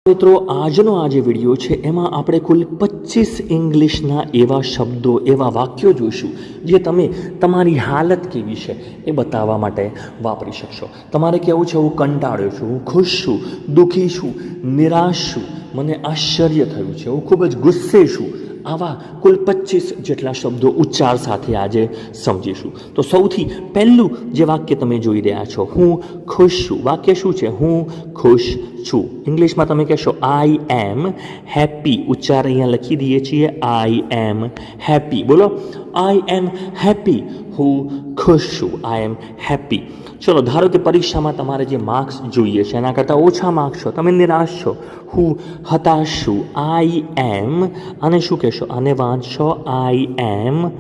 મિત્રો આજનો આ જે વિડીયો છે એમાં આપણે કુલ 25 ઇંગ્લિશના એવા શબ્દો એવા વાક્યો જોઈશું જે તમે તમારી હાલત કેવી છે એ બતાવવા માટે વાપરી શકશો. તમારે કહેવું છે હું કંટાળ્યો છું, હું ખુશ છું, દુઃખી છું, નિરાશ છું, મને આશ્ચર્ય થયું છે, હું ખૂબ જ ગુસ્સે છું. આવા કુલ 25 જેટલા શબ્દો ઉચ્ચાર સાથે આજે સમજીશું. તો સૌથી પહેલું જે વાક્ય તમે જોઈ રહ્યા છો, હું ખુશ છું. વાક્ય શું છે? હું ખુશ છું. ઇંગ્લિશમાં તમે કહેશો આઈ એમ હેપી. ઉચ્ચાર અહીંયા લખી દઈએ છીએ, આઈ એમ હેપી. બોલો, આઈ એમ હેપી. હું ખુશ છું, આઈ એમ હેપી. ચલો, ધારો કે પરીક્ષામાં તમારે જે માર્ક્સ જોઈએ છે એના કરતાં ઓછા માર્ક્સ છો, તમે નિરાશ છો, હું હતાશ છું, આઈ એમ. આને શું કહેશો? આને વાંચશો આઈ એમ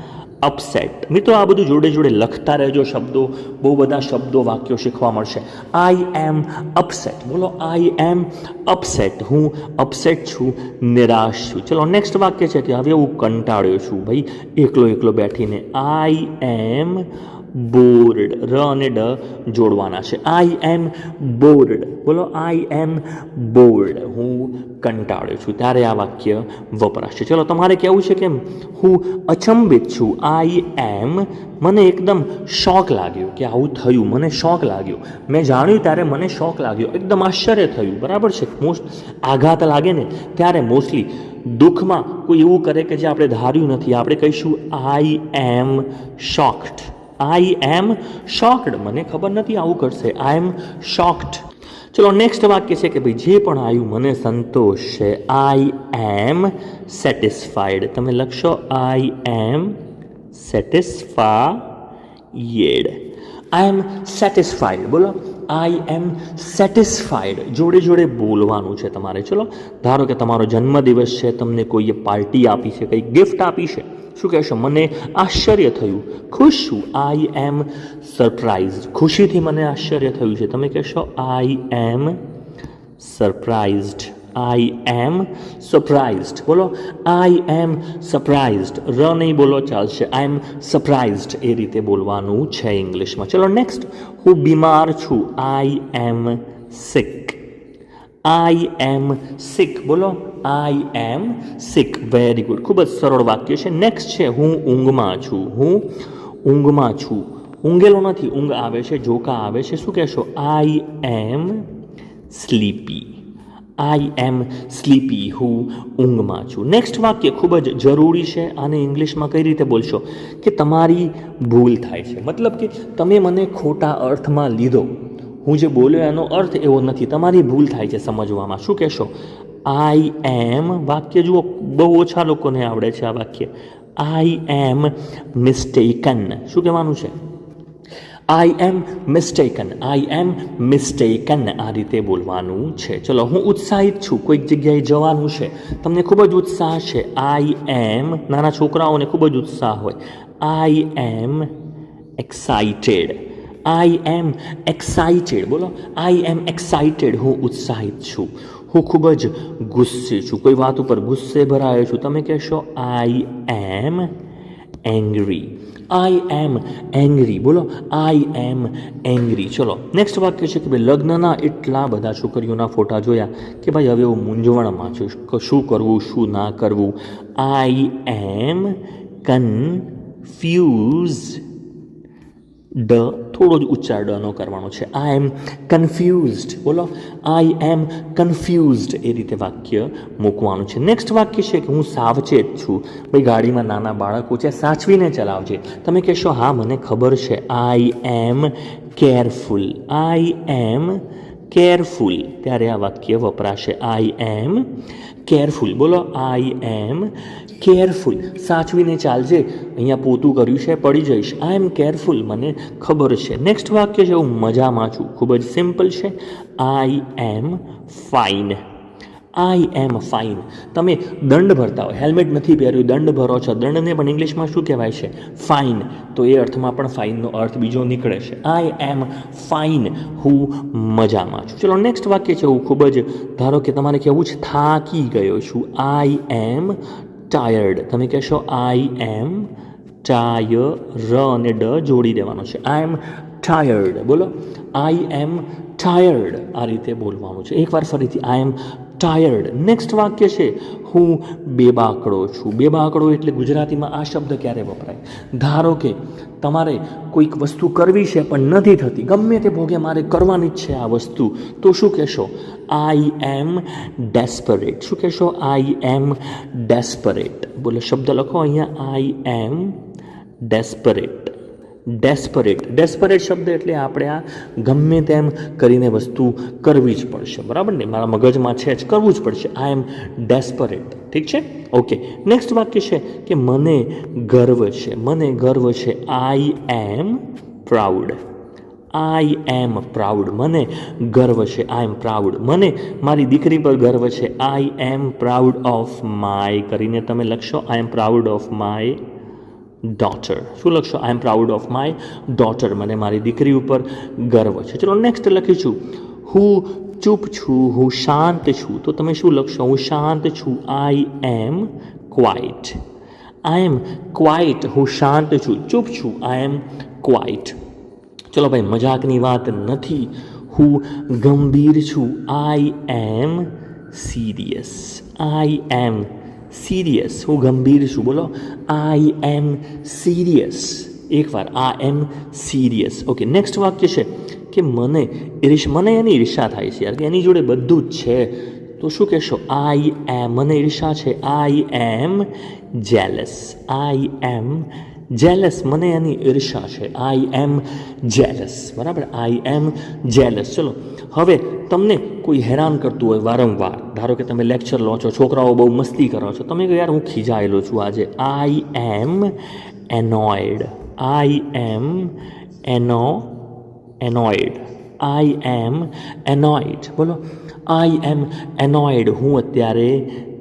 અપસેટ. મિત્રો, આ બધું જોડે જોડે લખતા રહેજો શબ્દો, બહુ બધા શબ્દો વાક્યો શીખવા મળશે. આઈ એમ અપસેટ. બોલો, આઈ એમ અપસેટ. હું અપસેટ છું, નિરાશ છું. ચલો, નેક્સ્ટ વાક્ય છે કે હવે હું કંટાળ્યો છું ભાઈ એકલો એકલો બેઠીને. આઈ એમ બોર્ડ. ર અને ડ જોડવાના છે. I M board. બોલો, આઈ એમ બોર્ડ. હું કંટાળ્યો છું, ત્યારે આ વાક્ય વપરાશે. ચલો, તમારે કહેવું છે કે હું અચંબિત છું. આઈ એમ, મને એકદમ શોક લાગ્યો કે આવું થયું, મને શોક લાગ્યો. મેં જાણ્યું ત્યારે મને શોક લાગ્યો, એકદમ આશ્ચર્ય થયું. બરાબર છે. આઘાત લાગે ને ત્યારે મોસ્ટલી દુઃખમાં કોઈ એવું કરે કે જે આપણે ધાર્યું નથી, આપણે કહીશું આઈ એમ શોક્ડ. આઈ એમ શોક્ડ. મને ખબર નથી આવું કરશે. આઈ એમ શોક્ડ. ચલો, નેક્સ્ટ વાક્ય છે કે ભાઈ જે પણ આવ્યું મને સંતોષ છે. I M satisfied. તમે લખશો I M satisfied. I M satisfied. બોલો, આઈ એમ સેટિસ્ફાઈડ. જોડે જોડે બોલવાનું છે તમારે. ચલો, ધારો કે તમારો જન્મદિવસ છે, તમને કોઈએ પાર્ટી આપી છે, કંઈ ગિફ્ટ આપી છે. શું કહેશો? મને આશ્ચર્ય થયું, ખુશ છું. આઈ એમ સરપ્રાઇઝડ. ખુશીથી મને આશ્ચર્ય થયું છે. તમે કહેશો આઈ એમ સરપ્રાઇઝડ. આઈ એમ સરપ્રાઇઝડ. બોલો, આઈ એમ સરપ્રાઇઝડ. ર નહીં બોલો, ચાલશે. આઈ એમ સરપ્રાઇઝડ. એ રીતે બોલવાનું છે ઇંગ્લિશમાં. ચલો, નેક્સ્ટ, હું બીમાર છું. આઈ એમ સિક. આઈ એમ સિક. બોલો, આઈ એમ સિક. Very good. ખૂબ જ સરળ વાક્ય છે. નેક્સ્ટ છે હું ઊંઘમાં છું. હું ઊંઘમાં છું. ઊંઘેલો નથી, ઊંઘ આવે છે, જોકા આવે છે. શું કહેશો? આઈ એમ સ્લીપી. આઈ એમ સ્લીપી. હું ઊંઘમાં છું. નેક્સ્ટ વાક્ય ખૂબ જ જરૂરી છે. આને ઇંગ્લિશમાં કઈ રીતે બોલશો? કે તમારી ભૂલ થાય છે, મતલબ કે તમે મને ખોટા અર્થમાં લીધો, હું જે બોલ્યો એનો અર્થ એવો નથી, તમારી ભૂલ થાય છે સમજવામાં. શું કહેશો? આઈ એમ. વાક્ય જુઓ, બહુ ઓછા લોકોને આવડે છે આ વાક્ય. આઈ એમ મિસ્ટેકન. શું કહેવાનું છે? I M mistaken. I M mistaken. આ રીતે બોલવાનું છે. ચલો, હું ઉત્સાહિત છું. કોઈક જગ્યાએ જવાનું છે, તમને ખૂબ જ ઉત્સાહ છે. આઈ એમ. નાના છોકરાઓને ખૂબ જ ઉત્સાહ હોય. આઈ એમ એક્સાઇટેડ. આઈ એમ એક્સાઇટેડ. બોલો, આઈ એમ એક્સાઇટેડ. હું ઉત્સાહિત છું. હું ખૂબ જ ગુસ્સે છું. કોઈ વાત ઉપર ગુસ્સે ભરાયો છું. તમે કહેશો આઈ એમ એંગ્રી. આઈ એમ એંગ્રી. બોલો, આઈ એમ એંગ્રી. ચલો, નેક્સ્ટ વાક્ય છે કે ભાઈ લગ્નના એટલા બધા છોકરીઓના ફોટા જોયા કે ભાઈ હવે હું મૂંઝવણમાં છું, શું કરવું શું ના કરવું. આઈ એમ કન્ફ્યુઝડ. થોડો જ ઉચ્ચાર ડનો કરવાનો છે. I M confused. બોલો, આઈ એમ કન્ફ્યુઝડ. એ રીતે વાક્ય મૂકવાનું છે. નેક્સ્ટ વાક્ય છે કે હું સાવચેત છું. ભાઈ ગાડીમાં નાના બાળકો છે, સાચવીને ચલાવજે. તમે કહેશો હા મને ખબર છે. I M careful. I M careful. ત્યારે આ વાક્ય વપરાશે. આઈ એમ કેરફુલ. બોલો, આઈ એમ કેરફુલ. સાચવીને ચાલજે, અહીંયા પોતું કર્યું છે, પડી જઈશ. આઈ એમ કેરફુલ. મને ખબર છે. નેક્સ્ટ વાક્ય છે હું મજામાં છું. ખૂબ જ સિમ્પલ છે. I am fine. I am fine. તમે દંડ ભરતા હોય, હેલ્મેટ નથી પહેર્યું, દંડ ભરો છો, દંડને પણ ઇંગ્લિશમાં શું કહેવાય છે? ફાઇન. તો એ અર્થમાં પણ ફાઇનનો અર્થ બીજો નીકળે છે. I am fine. હું મજામાં છું. ચલો, નેક્સ્ટ વાક્ય છે હું ખૂબ જ, ધારો કે તમારે કહેવું છે થાકી ગયો છું. આઈ એમ ટાયર્ડ. તમે કહેશો આઈ એમ ટાયર. ર અને ડ જોડી દેવાનો છે. I M tired. બોલો, આઈ એમ ટાયર્ડ. આ રીતે બોલવાનું છે. એકવાર ફરીથી, આઈ એમ ટાયર્ડ. નેક્સ્ટ વાક્ય છે હું બેબાકડો છું. બેબાકડો એટલે ગુજરાતીમાં આ શબ્દ ક્યારે વપરાય? ધારો કે તમારે કોઈક વસ્તુ કરવી છે પણ નથી થતી, ગમે તે ભોગે મારે કરવાની જ છે આ વસ્તુ, તો શું કહેશો? આઈ એમ ડેસ્પરેટ. શું કહેશો? આઈ એમ ડેસ્પરેટ. બોલો, શબ્દ લખો અહીંયા, આઈ એમ ડેસ્પરેટ. ડેસ્પરેટ. ડેસ્પરેટ શબ્દ એટલે આપણે આ ગમે તેમ કરીને વસ્તુ કરવી જ પડશે, બરાબર ને? મારા મગજમાં છે જ, કરવું જ પડશે. આઈ એમ ડેસ્પરેટ. ઠીક છે, ઓકે. નેક્સ્ટ વાક્ય છે કે મને ગર્વ છે. મને ગર્વ છે. I am proud. I am proud. મને ગર્વ છે. I am proud. મને મારી દીકરી પર ગર્વ છે. I am proud of my કરીને તમે લખશો, I am proud of my daughter. શું લખશો? I am proud of my daughter. મને મારી દીકરી ઉપર ગર્વ છે. ચલો નેક્સ્ટ લખીશું, હું ચૂપ છું, હું શાંત છું. તો તમે શું લખશો? હું શાંત છું. આઈ એમ ક્વાઇટ. આઈ એમ ક્વાઇટ. હું શાંત છું. ચૂપ છું. આઈ એમ ક્વાઇટ. ચલો ભાઈ, મજાકની વાત નથી. હું ગંભીર છું. આઈ એમ સિરિયસ. આઈ એમ સિરિયસ. હું ગંભીર છું. બોલો, આઈ એમ સિરિયસ. એકવાર, આઈ એમ સિરિયસ. ઓકે. નેક્સ્ટ વાક્ય છે કે મને એની ઈર્ષા થાય છે યાર, કે એની જોડે બધું જ છે. તો શું કહેશો? આઈ એમ, મને ઈર્ષા છે. I M jealous. I M jealous. મને એની ઈર્ષા છે. I M jealous. બરાબર, આઈ એમ જેલસ. ચલો હવે તમને કોઈ હેરાન કરતું હોય વારંવાર, ધારો કે તમે લેક્ચર લો છો, છોકરાઓ બહુ મસ્તી કરો છો, તમે કહો યાર હું ખીજાયેલો છું આજે. આઈ એમ એનોયડ. આઈ એમ એનોયડ. આઈ એમ એનોયડ. બોલો, આઈ એમ એનોયડ. હું અત્યારે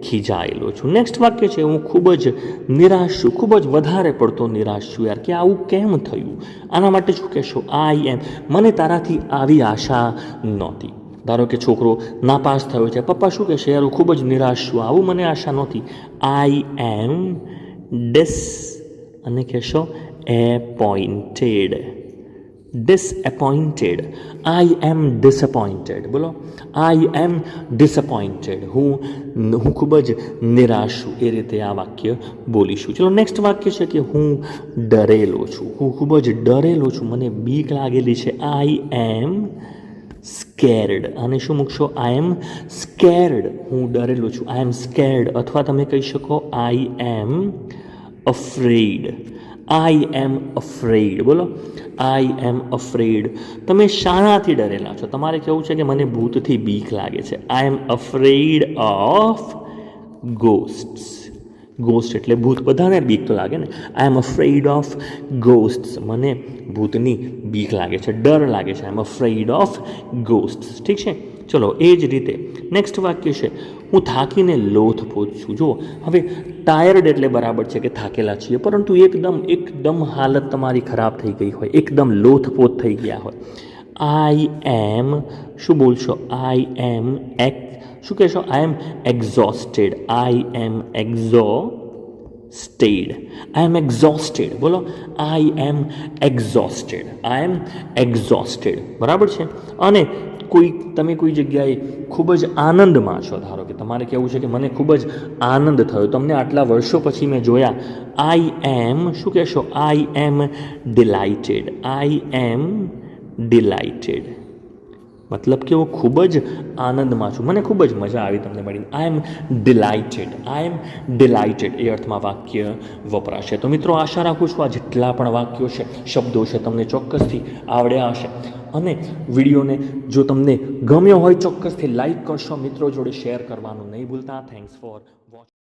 ખીજાયેલો છું. નેક્સ્ટ વાક્ય છે હું ખૂબ જ નિરાશ છું. ખૂબ જ વધારે પડતો નિરાશ છું યાર, કે આવું કેમ થયું? આના માટે શું કહેશો? આઈ એમ, મને તારાથી આવી આશા નહોતી. ધારો કે છોકરો નાપાસ થયો છે, પપ્પા શું કહેશે? યાર હું ખૂબ જ નિરાશ છું, આવું મને આશા નહોતી. આઈ એમ અને કહેશો એપોઇન્ટેડ. ડિસએપોઇન્ટેડ. આઈ એમ ડિસઅપોઇન્ટેડ. બોલો, આઈ એમ ડિસઅપોઇન્ટેડ. હું ખૂબ જ નિરાશ છું. એ રીતે આ વાક્ય બોલીશું. ચલો નેક્સ્ટ વાક્ય છે કે હું ડરેલો છું. હું ખૂબ જ ડરેલો છું, મને બીક લાગેલી છે. I M scared. અને શું મૂકશો? આઈ એમ સ્કેર્ડ. હું ડરેલો છું. આઈ એમ સ્કેર્ડ. અથવા તમે કહી શકો આઈ એમ અફ્રેડ. આઈ એમ અફ્રેડ. બોલો, આઈ એમ અફ્રેડ. તમે શાનાથી ડરેલા છો? તમારે કેવું છે કે મને ભૂતથી બીક લાગે છે. I M afraid of ગોસ્ટ્સ. Ghost એટલે ભૂત. બધાને બીક તો લાગે ને. આઈ એમ અફ્રેડ ઓફ ગોસ્ટ્સ. મને ભૂતની બીક લાગે છે, ડર લાગે છે. I M afraid of ગોસ્ટ્સ. ઠીક છે, ચલો એ જ રીતે નેક્સ્ટ વાક્ય છે હું થાકીને લોથપોથ છું. જુઓ, હવે ટાયર્ડ એટલે બરાબર છે કે થાકેલા છીએ, પરંતુ એકદમ હાલત તમારી ખરાબ થઈ ગઈ હોય, એકદમ લોથપોથ થઈ ગયા હોય. આઈ એમ, શું બોલશો? આઈ એમ શું કહેશો? આઈ એમ એક્ઝોસ્ટેડ. આઈ એમ એક્ઝોસ્ટેડ. આઈ એમ એક્ઝોસ્ટેડ. બોલો, આઈ એમ એક્ઝોસ્ટેડ. આઈ એમ એક્ઝોસ્ટેડ. બરાબર છે. અને તમે કોઈ જગ્યાએ ખૂબ જ આનંદમાં છો, ધારો કે તમારે કહેવું છે કે મને ખૂબ જ આનંદ થયો, તમને આટલા વર્ષો પછી મેં જોયા. આઈ એમ, શું કહેશો? આઈ એમ ડિલાઇટેડ. આઈ એમ ડિલાઇટેડ. મતલબ કે હું ખૂબ જ આનંદમાં છું, મને ખૂબ જ મજા આવી તમને મળીને. આઈ એમ ડિલાઇટેડ. આઈ એમ ડિલાઇટેડ એ અર્થમાં વાક્ય વપરાશે. તો મિત્રો, આશા રાખું છું આ જેટલા પણ વાક્યો છે, શબ્દો છે, તમને ચોક્કસથી આવડ્યા હશે. અને વિડીયોને જો તમને ગમ્યો હોય ચોક્કસથી લાઈક કરશો, મિત્રો જોડે શેર કરવાનું નહીં ભૂલતા. Thanks for watching.